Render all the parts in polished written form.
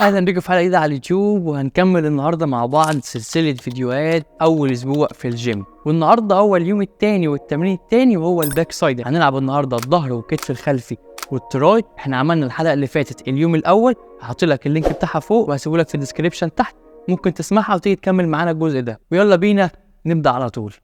اهلا بيكم في حلقه جديده على اليوتيوب، وهنكمل النهارده مع بعض سلسله فيديوهات اول اسبوع في الجيم. والنهارده هو اليوم الثاني والتمرين الثاني وهو الباك سايد. هنلعب النهارده الظهر والكتف الخلفي والتراي. احنا عملنا الحلقه اللي فاتت اليوم الاول، هحط لك اللينك بتاعها فوق وهسيبه لك في الديسكربشن تحت، ممكن تسمعها وتيجي تكمل معانا الجزء ده. ويلا بينا نبدا على طول.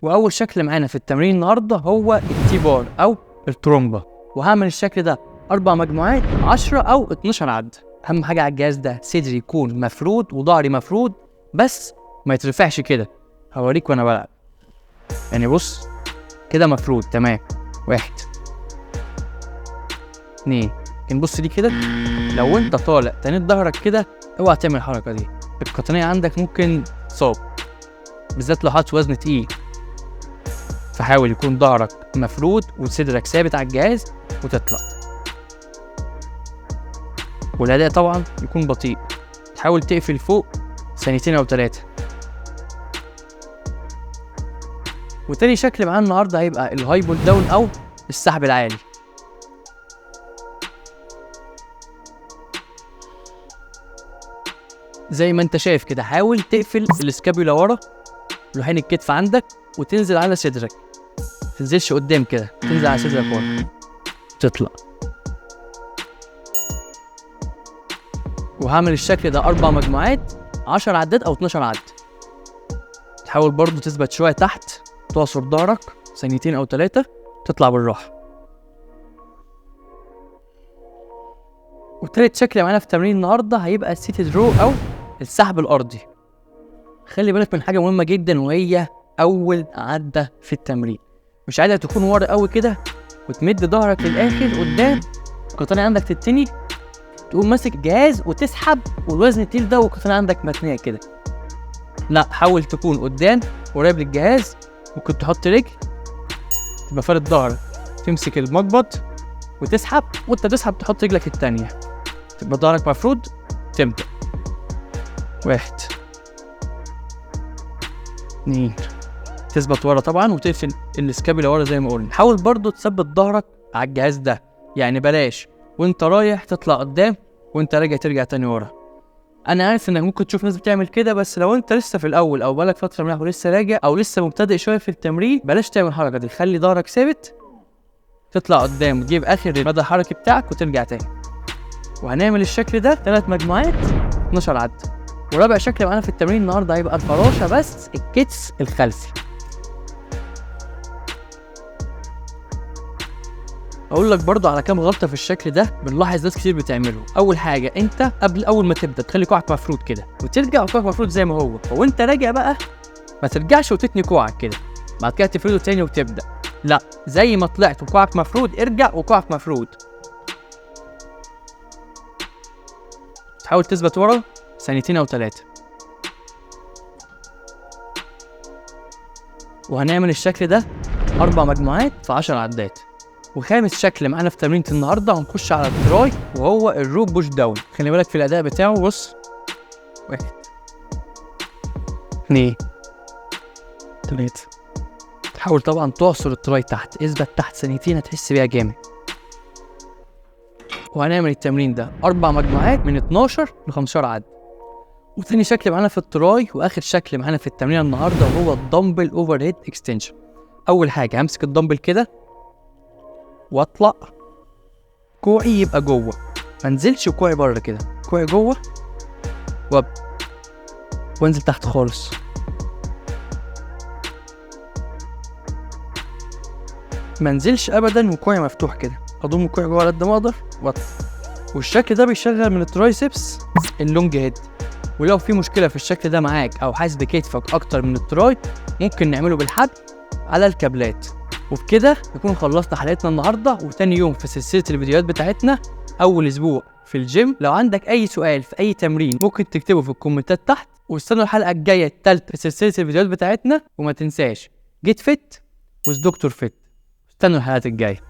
واول شكل معانا في التمرين النهارده هو التي بار او الترومبا، وهعمل الشكل ده 4 مجموعات 10 او 12 عد. اهم حاجه على الجهاز ده صدري يكون مفرود وظهري مفرود، بس ما يترفعش كده. هوريك وانا بلعب، يعني بص كده مفرود تمام. 1 2 بص دي كده. لو انت طالع تاني ظهرك كده اوعى تعمل الحركه دي، القطنيه عندك ممكن تصاب، بالذات لو حاطط وزن تقيل. فحاول يكون ظهرك مفرود وصدرك ثابت على الجهاز وتطلع. والاداء طبعا يكون بطيء، تحاول تقفل فوق 2 أو 3 ثواني. وتاني شكل معانا النهارده هيبقى الهاي بول داون او السحب العالي. زي ما انت شايف كده، حاول تقفل الاسكابيولا ورا لوحين الكتف عندك وتنزل على صدرك، تنزلش قدام كده، تنزل على صدرك ورا تطلع. وهعمل الشكل ده 4 مجموعات 10 عدات او 12 عد. تحاول برضو تثبت شويه تحت، تعصر ظهرك 2 أو 3 ثواني، تطلع بالراحه. وتالت شكل معانا في تمرين النهارده هيبقى السيتد رو او السحب الارضي. خلي بالك من حاجه مهمه جدا، وهي اول عده في التمرين مش عايزها تكون ورا قوي كده وتمد ظهرك للاخر قدام، القطنيه عندك تتني، تقوم ماسك الجهاز وتسحب والوزن التقيل ده والقطنيه عندك متنيه كده. لا، حاول تكون قدام قريب للجهاز، ممكن تحط رجل تبقى فارد ظهرك، تمسك المقبض وتسحب، وانت تسحب تحط رجلك التانية، تبقى ظهرك مفرود. تبدأ 1 2 تثبت ورا طبعا وتقفل الاسكابيلا ورا زي ما قلنا. حاول برضو تثبت ظهرك على الجهاز ده، يعني بلاش وانت رايح تطلع قدام وانت راجع ترجع تاني ورا. انا عارف انك ممكن تشوف ناس بتعمل كده، بس لو انت لسه في الاول او بالك فتره منها ولسه راجع او لسه مبتدئ شويه في التمرين، بلاش تعمل الحركه دي. خلي ظهرك ثابت، تطلع قدام وتجيب اخر المدى الحركي بتاعك وترجع تاني. وهنعمل الشكل ده 3 مجموعات 12 عد. ورابع شكل معانا في التمرين النهارده هيبقى الفراشه بس الكتف الخلفي. اقول لك برضو على كام غلطه في الشكل ده بنلاحظ ناس كتير بتعمله. اول حاجه، انت اول ما تبدا تخلي كوعك مفرود كده وترجع وكوعك مفرود زي ما هو، وانت راجع بقى ما ترجعش وتتني كوعك كده بعد كده تفرده تاني وتبدا. لا، زي ما طلعت وكوعك مفرود ارجع وكوعك مفرود. تحاول تثبت ورا 2 أو 3 ثواني. وهنعمل الشكل ده 4 مجموعات في 10 عدات. وخامس شكل معانا في تمرينة النهارده هنخش على التراي وهو الروب بوش داون. خلي بالك في الاداء بتاعه. بص 1 2 3 تحاول طبعا تعصر التراي تحت، اثبت تحت 2 ثواني هتحس بيها جامد. وهنعمل التمرين ده 4 مجموعات من 12 ل 15 عد. وثاني شكل معانا في التراي واخر شكل معانا في التمرين النهارده وهو الدمبل اوفر هيد اكستنشن. اول حاجه همسك الدمبل كده واطلع، كوعي يبقى جوه، ما انزلش كوعي بره كده، كوعي جوه وانزل تحت خالص. ما انزلش ابدا وكوعي مفتوح كده، اضم كوعي جوه على قد ما اقدر واطلع. والشكل ده بيشغل من الترايسبس اللونج هيد. ولو في مشكله في الشكل ده معاك او حاسس بكتفك اكتر من التراي، ممكن نعمله بالحبل على الكابلات. وبكده نكون خلصنا حلقتنا النهارده وتاني يوم في سلسله الفيديوهات بتاعتنا اول اسبوع في الجيم. لو عندك اي سؤال في اي تمرين ممكن تكتبه في الكومنتات تحت، واستنوا الحلقه الجايه الثالثه في سلسله الفيديوهات بتاعتنا. وما تنساش جيت فيت وذ دكتور فيت. استنوا الحلقات الجايه.